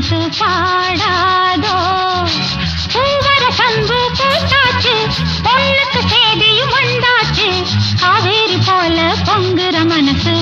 மனசு பாடாதோ பூவர சம்பு பூத்தாச்சு பொண்ணுக்கு சேதியும் வந்தாச்சு காவேரி போல பொங்குற மனசு